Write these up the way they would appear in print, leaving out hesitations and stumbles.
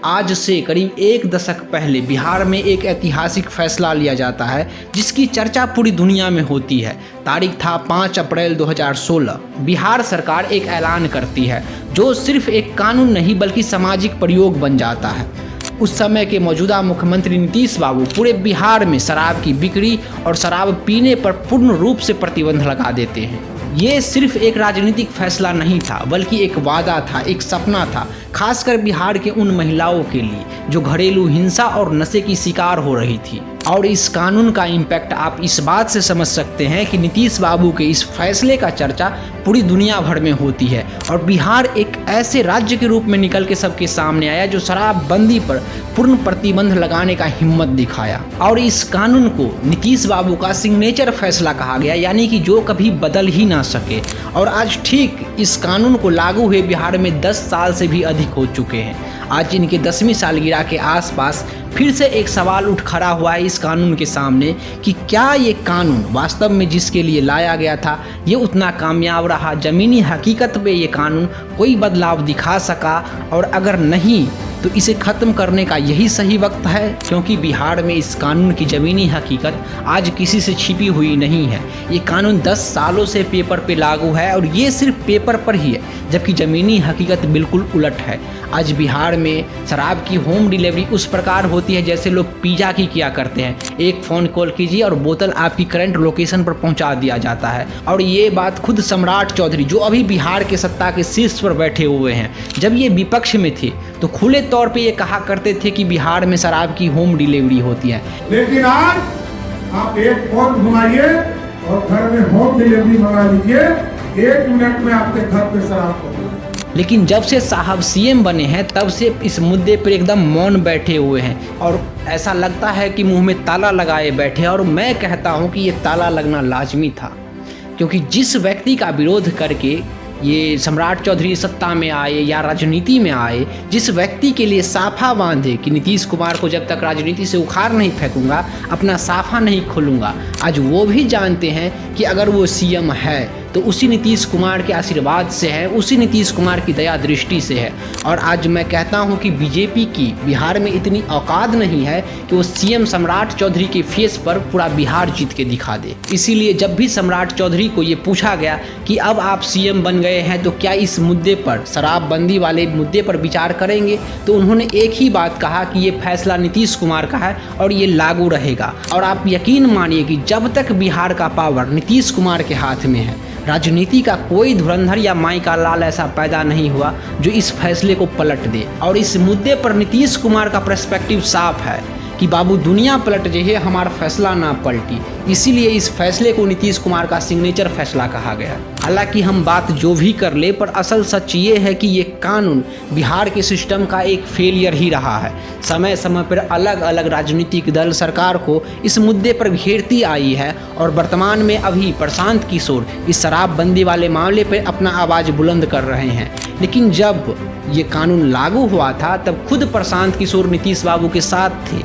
आज से करीब एक दशक पहले बिहार में एक ऐतिहासिक फैसला लिया जाता है जिसकी चर्चा पूरी दुनिया में होती है। तारीख था 5 अप्रैल 2016। बिहार सरकार एक ऐलान करती है जो सिर्फ एक कानून नहीं बल्कि सामाजिक प्रयोग बन जाता है। उस समय के मौजूदा मुख्यमंत्री नीतीश बाबू पूरे बिहार में शराब की बिक्री और शराब पीने पर पूर्ण रूप से प्रतिबंध लगा देते हैं। ये सिर्फ एक राजनीतिक फैसला नहीं था बल्कि एक वादा था, एक सपना था, खासकर बिहार के उन महिलाओं के लिए जो घरेलू हिंसा और नशे की शिकार हो रही थी। और इस कानून का इम्पैक्ट आप इस बात से समझ सकते हैं कि नीतीश बाबू के इस फैसले का चर्चा पूरी दुनिया भर में होती है और बिहार एक ऐसे राज्य के रूप में निकल के सबके सामने आया जो शराबबंदी पर पूर्ण प्रतिबंध लगाने का हिम्मत दिखाया। और इस कानून को नीतीश बाबू का सिग्नेचर फैसला कहा गया, यानी कि जो कभी बदल ही ना सके। और आज ठीक इस कानून को लागू हुए बिहार में 10 साल से भी अधिक हो चुके हैं। आज इनके 10वीं सालगिरह के आसपास फिर से एक सवाल उठ खड़ा हुआ है इस कानून के सामने कि क्या ये कानून वास्तव में जिसके लिए लाया गया था ये उतना कामयाब रहा? ज़मीनी हकीकत पे ये कानून कोई बदलाव दिखा सका? और अगर नहीं तो इसे ख़त्म करने का यही सही वक्त है, क्योंकि बिहार में इस कानून की ज़मीनी हकीकत आज किसी से छिपी हुई नहीं है। ये कानून 10 सालों से पेपर पे लागू है और ये सिर्फ पेपर पर ही है, जबकि ज़मीनी हकीकत बिल्कुल उलट है। आज बिहार में शराब की होम डिलीवरी उस प्रकार होती है जैसे लोग पिज़्ज़ा की किया करते हैं। एक फ़ोन कॉल कीजिए और बोतल आपकी करंट लोकेशन पर पहुंचा दिया जाता है। और ये बात खुद सम्राट चौधरी, जो अभी बिहार के सत्ता के शीर्ष पर बैठे हुए हैं, जब ये विपक्ष में थे तो खुले तौर पे ये कहा करते थे कि बिहार में शराब की होम डिलीवरी होती है। लेकिन आज आप एक फोन घुमाइए और घर में होम डिलीवरी मंगा लीजिए, 1 मिनट में आपके घर पे शराब पहुंच। लेकिन जब से साहब सीएम बने हैं तब से इस मुद्दे पर एकदम मौन बैठे हुए हैं और ऐसा लगता है कि मुंह में ताला लगाए बैठे। और मैं कहता हूं कि ये ताला लगना लाजमी था, क्योंकि जिस व्यक्ति का विरोध करके ये सम्राट चौधरी सत्ता में आए या राजनीति में आए, जिस व्यक्ति के लिए साफा बांधे कि नीतीश कुमार को जब तक राजनीति से उखाड़ नहीं फेंकूंगा अपना साफा नहीं खोलूंगा, आज वो भी जानते हैं कि अगर वो सीएम है तो उसी नीतीश कुमार के आशीर्वाद से है, उसी नीतीश कुमार की दया दृष्टि से है। और आज मैं कहता हूं कि बीजेपी की बिहार में इतनी औकात नहीं है कि वो सीएम सम्राट चौधरी के फेस पर पूरा बिहार जीत के दिखा दे। इसीलिए जब भी सम्राट चौधरी को ये पूछा गया कि अब आप सीएम बन गए हैं तो क्या इस मुद्दे पर, शराबबंदी वाले मुद्दे पर विचार करेंगे, तो उन्होंने एक ही बात कहा कि ये फैसला नीतीश कुमार का है और ये लागू रहेगा। और आप यकीन मानिए कि जब तक बिहार का पावर नीतीश कुमार के हाथ में है, राजनीति का कोई धुरंधर या माई का लाल ऐसा पैदा नहीं हुआ जो इस फैसले को पलट दे। और इस मुद्दे पर नीतीश कुमार का पर्सपेक्टिव साफ है कि बाबू दुनिया पलट जाए, हमारा फैसला ना पलटी। इसीलिए इस फैसले को नीतीश कुमार का सिग्नेचर फैसला कहा गया। हालांकि हम बात जो भी कर ले, पर असल सच ये है कि ये कानून बिहार के सिस्टम का एक फेलियर ही रहा है। समय समय पर अलग अलग राजनीतिक दल सरकार को इस मुद्दे पर घेरती आई है और वर्तमान में अभी प्रशांत किशोर इस शराबबंदी वाले मामले पर अपना आवाज़ बुलंद कर रहे हैं। लेकिन जब ये कानून लागू हुआ था तब खुद प्रशांत किशोर नीतीश बाबू के साथ थे।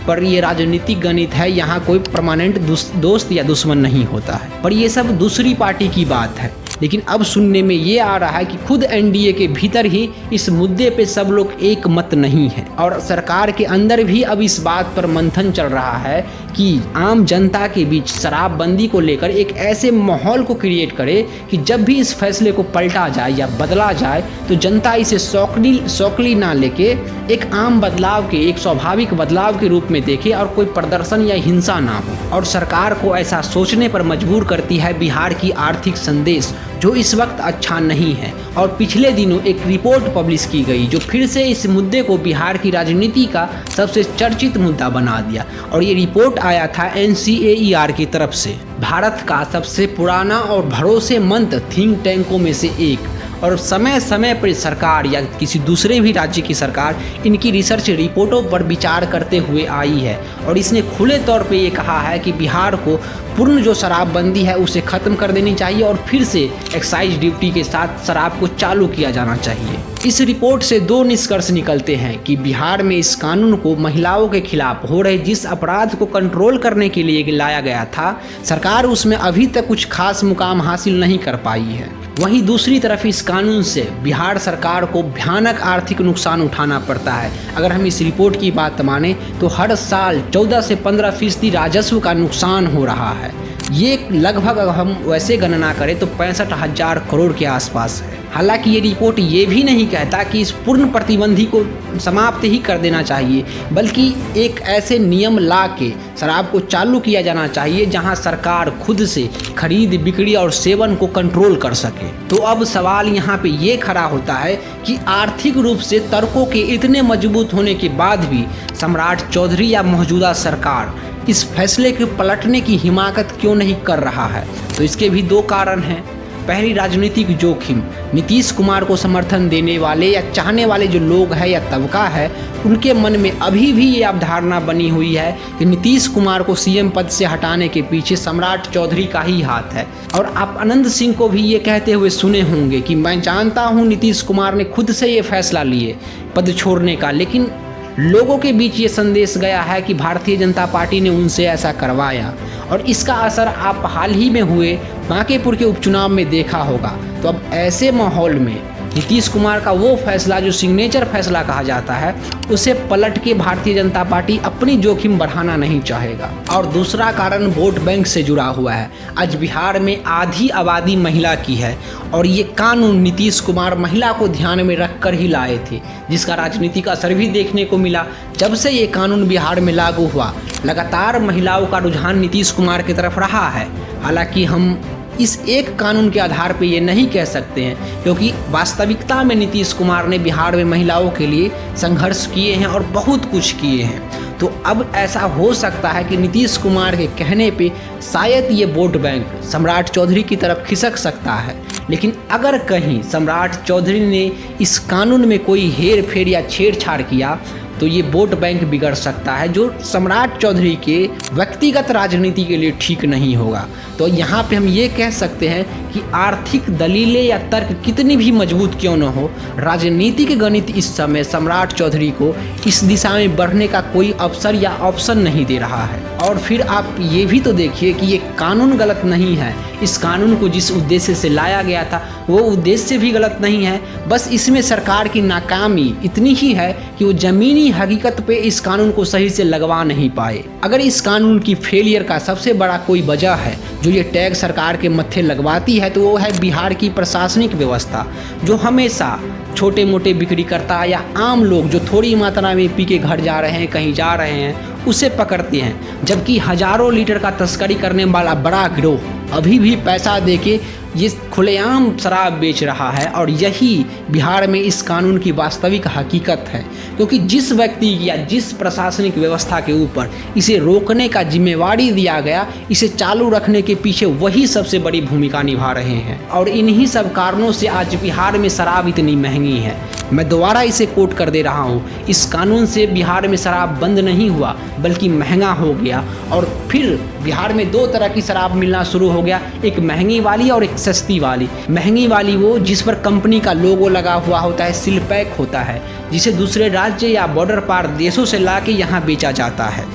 पर ये राजनीतिक गणित है, यहाँ कोई परमानेंट दोस्त या दुश्मन नहीं होता है। पर ये सब दूसरी पार्टी की बात है। लेकिन अब सुनने में ये आ रहा है कि खुद एनडीए के भीतर ही इस मुद्दे पे सब लोग एक मत नहीं है और सरकार के अंदर भी अब इस बात पर मंथन चल रहा है कि आम जनता के बीच शराबबंदी को लेकर एक ऐसे माहौल को क्रिएट करे कि जब भी इस फैसले को पलटा जाए या बदला जाए तो जनता इसे सौकली ना लेके एक आम बदलाव के, एक स्वाभाविक बदलाव के रूप में देखे और कोई प्रदर्शन या हिंसा ना हो। और सरकार को ऐसा सोचने पर मजबूर करती है बिहार की आर्थिक संदेश, जो इस वक्त अच्छा नहीं है। और पिछले दिनों एक रिपोर्ट पब्लिश की गई जो फिर से इस मुद्दे को बिहार की राजनीति का सबसे चर्चित मुद्दा बना दिया। और ये रिपोर्ट आया था NCAER की तरफ से, भारत का सबसे पुराना और भरोसेमंद थिंक टैंकों में से एक। और समय समय पर सरकार या किसी दूसरे भी राज्य की सरकार इनकी रिसर्च रिपोर्टों पर विचार करते हुए आई है और इसने खुले तौर पे ये कहा है कि बिहार को पूर्ण जो शराबबंदी है उसे ख़त्म कर देनी चाहिए और फिर से एक्साइज ड्यूटी के साथ शराब को चालू किया जाना चाहिए। इस रिपोर्ट से 2 निष्कर्ष निकलते हैं कि बिहार में इस कानून को महिलाओं के खिलाफ हो रहे जिस अपराध को कंट्रोल करने के लिए लाया गया था, सरकार उसमें अभी तक कुछ खास मुकाम हासिल नहीं कर पाई है। वहीं दूसरी तरफ इस कानून से बिहार सरकार को भयानक आर्थिक नुकसान उठाना पड़ता है। अगर हम इस रिपोर्ट की बात माने तो हर साल 14 से 15% राजस्व का नुकसान हो रहा है। ये लगभग अगर हम वैसे गणना करें तो 65,000 करोड़ के आसपास है। हालांकि ये रिपोर्ट ये भी नहीं कहता कि इस पूर्ण प्रतिबंधी को समाप्त ही कर देना चाहिए, बल्कि एक ऐसे नियम ला के शराब को चालू किया जाना चाहिए जहां सरकार खुद से खरीद, बिक्री और सेवन को कंट्रोल कर सके। तो अब सवाल यहाँ पे ये खड़ा होता है कि आर्थिक रूप से तर्कों के इतने मजबूत होने के बाद भी सम्राट चौधरी या मौजूदा सरकार इस फैसले के पलटने की हिमाकत क्यों नहीं कर रहा है? तो इसके भी दो कारण हैं। पहली, राजनीतिक जोखिम। नीतीश कुमार को समर्थन देने वाले या चाहने वाले जो लोग हैं या तबका है, उनके मन में अभी भी ये अवधारणा बनी हुई है कि नीतीश कुमार को सीएम पद से हटाने के पीछे सम्राट चौधरी का ही हाथ है। और आप अनंत सिंह को भी ये कहते हुए सुने होंगे कि मैं जानता हूँ नीतीश कुमार ने खुद से ये फैसला लिए पद छोड़ने का, लेकिन लोगों के बीच ये संदेश गया है कि भारतीय जनता पार्टी ने उनसे ऐसा करवाया, और इसका असर आप हाल ही में हुए बांकेपुर के उपचुनाव में देखा होगा। तो अब ऐसे माहौल में नीतीश कुमार का वो फैसला जो सिग्नेचर फैसला कहा जाता है, उसे पलट के भारतीय जनता पार्टी अपनी जोखिम बढ़ाना नहीं चाहेगा। और दूसरा कारण वोट बैंक से जुड़ा हुआ है। आज बिहार में आधी आबादी महिला की है, और ये कानून नीतीश कुमार महिला को ध्यान में रखकर ही लाए थे, जिसका राजनीतिक असर भी देखने को मिला। जब से ये कानून बिहार में लागू हुआ, लगातार महिलाओं का रुझान नीतीश कुमार की तरफ रहा है। हालांकि हम इस एक कानून के आधार पे ये नहीं कह सकते हैं, क्योंकि वास्तविकता में नीतीश कुमार ने बिहार में महिलाओं के लिए संघर्ष किए हैं और बहुत कुछ किए हैं। तो अब ऐसा हो सकता है कि नीतीश कुमार के कहने पे शायद ये वोट बैंक सम्राट चौधरी की तरफ खिसक सकता है। लेकिन अगर कहीं सम्राट चौधरी ने इस कानून में कोई हेर फेर या छेड़छाड़ किया तो ये वोट बैंक बिगड़ सकता है, जो सम्राट चौधरी के व्यक्तिगत राजनीति के लिए ठीक नहीं होगा। तो यहाँ पे हम ये कह सकते हैं कि आर्थिक दलीलें या तर्क कितनी भी मजबूत क्यों न हो, राजनीतिक गणित इस समय सम्राट चौधरी को इस दिशा में बढ़ने का कोई अवसर या ऑप्शन नहीं दे रहा है। और फिर आप ये भी तो देखिए कि ये कानून गलत नहीं है। इस कानून को जिस उद्देश्य से लाया गया था वो उद्देश्य भी गलत नहीं है, बस इसमें सरकार की नाकामी इतनी ही है कि वो ज़मीनी हकीकत पे इस कानून को सही से लगवा नहीं पाए। अगर इस कानून की फेलियर का सबसे बड़ा कोई वजह है जो ये टैग सरकार के मत्थे लगवाती है, तो वो है बिहार की प्रशासनिक व्यवस्था, जो हमेशा छोटे मोटे बिक्रीकर्ता या आम लोग जो थोड़ी मात्रा में पी के घर जा रहे हैं, कहीं जा रहे हैं, उसे पकड़ते हैं, जबकि हजारों लीटर का तस्करी करने वाला बड़ा गिरोह अभी भी पैसा देके ये खुलेआम शराब बेच रहा है। और यही बिहार में इस कानून की वास्तविक हकीकत है, क्योंकि जिस व्यक्ति या जिस प्रशासनिक व्यवस्था के ऊपर इसे रोकने का जिम्मेवारी दिया गया, इसे चालू रखने के पीछे वही सबसे बड़ी भूमिका निभा रहे हैं। और इन्हीं सब कारणों से आज बिहार में शराब इतनी महंगी है। मैं दोबारा इसे कोट कर दे रहा हूँ, इस कानून से बिहार में शराब बंद नहीं हुआ बल्कि महंगा हो गया। और फिर बिहार में दो तरह की शराब मिलना शुरू हो गया, एक महंगी वाली और एक सस्ती वाली। महंगी वाली वो जिस पर कंपनी का लोगो लगा हुआ होता है, सील पैक होता है, जिसे दूसरे राज्य या बॉर्डर पार देशों से ला के यहाँ बेचा जाता है।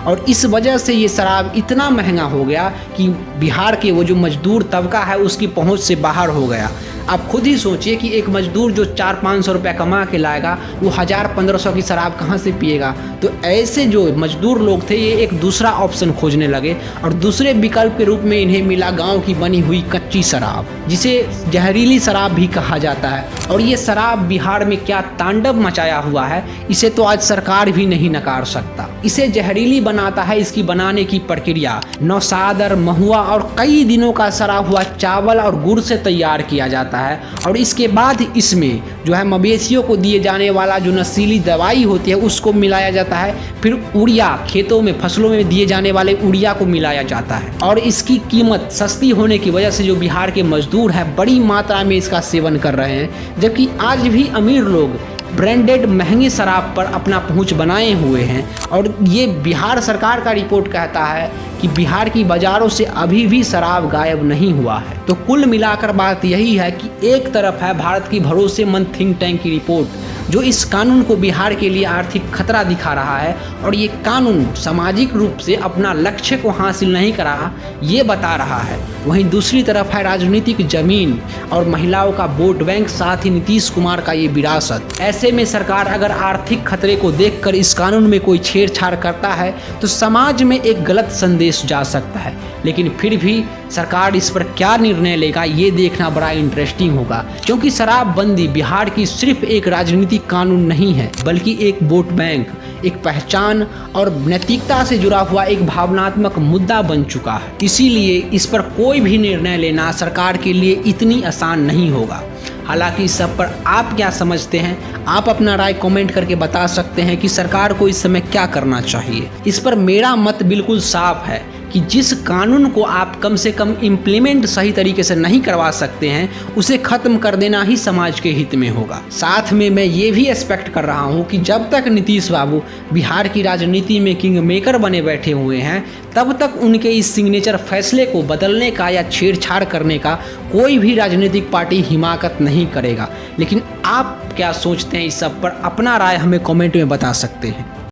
और इस वजह से ये शराब इतना महंगा हो गया कि बिहार के वो जो मजदूर तबका है उसकी पहुंच से बाहर हो गया। आप खुद ही सोचिए कि एक मजदूर जो 400-500 रुपया कमा के लाएगा, वो 1000-1500 की शराब कहाँ से पिएगा। तो ऐसे जो मजदूर लोग थे, ये एक दूसरा ऑप्शन खोजने लगे, और दूसरे विकल्प के रूप में इन्हें मिला गांव की बनी हुई कच्ची शराब, जिसे जहरीली शराब भी कहा जाता है। और ये शराब बिहार में क्या तांडव मचाया हुआ है, इसे तो आज सरकार भी नहीं नकार सकता। इसे जहरीली बनाता है इसकी बनाने की प्रक्रिया। नौसादर, महुआ और कई दिनों का सड़ा हुआ चावल और गुड़ से तैयार किया जाता है। और इसके बाद इसमें जो है मवेशियों को दिए जाने वाला जो नशीली दवाई होती है उसको मिलाया जाता है। फिर उड़िया, खेतों में फसलों में दिए जाने वाले उड़िया को मिलाया जाता है। और इसकी कीमत सस्ती होने की वजह से जो बिहार के मजदूर हैं बड़ी मात्रा में इसका सेवन कर रहे हैं, जबकि आज भी अमीर लोग ब्रांडेड महंगी शराब पर अपना पहुंच बनाए हुए हैं। और ये बिहार सरकार का रिपोर्ट कहता है कि बिहार की बाजारों से अभी भी शराब गायब नहीं हुआ है। तो कुल मिलाकर बात यही है कि एक तरफ है भारत की भरोसेमंद थिंक टैंक की रिपोर्ट जो इस कानून को बिहार के लिए आर्थिक खतरा दिखा रहा है और ये कानून सामाजिक रूप से अपना लक्ष्य को हासिल नहीं कर रहा, ये बता रहा है। वहीं दूसरी तरफ है राजनीतिक जमीन और महिलाओं का वोट बैंक, साथ ही नीतीश कुमार का ये विरासत। ऐसे में सरकार अगर आर्थिक खतरे को देखकर इस कानून में कोई छेड़छाड़ करता है तो समाज में एक गलत संदेश जा सकता है। लेकिन फिर भी सरकार इस पर क्या निर्णय लेगा ये देखना बड़ा इंटरेस्टिंग होगा, क्योंकि शराबबंदी बिहार की सिर्फ एक राजनीतिक कानून नहीं है, बल्कि एक वोट बैंक, एक पहचान और नैतिकता से जुड़ा हुआ एक भावनात्मक मुद्दा बन चुका है। इसीलिए इस पर कोई भी निर्णय लेना सरकार के लिए इतनी आसान नहीं होगा। हालांकि इस सब पर आप क्या समझते हैं? आप अपना राय कमेंट करके बता सकते हैं कि सरकार को इस समय क्या करना चाहिए। इस पर मेरा मत बिल्कुल साफ है कि जिस कानून को आप कम से कम इम्प्लीमेंट सही तरीके से नहीं करवा सकते हैं, उसे खत्म कर देना ही समाज के हित में होगा। साथ में मैं ये भी एक्सपेक्ट कर रहा हूँ कि जब तक नीतीश बाबू बिहार की राजनीति में किंग मेकर बने बैठे हुए हैं, तब तक उनके इस सिग्नेचर फैसले को बदलने का या छेड़छाड़ करने का कोई भी राजनीतिक पार्टी हिमाकत नहीं करेगा। लेकिन आप क्या सोचते हैं इस सब पर? अपना राय हमें कमेंट में बता सकते हैं।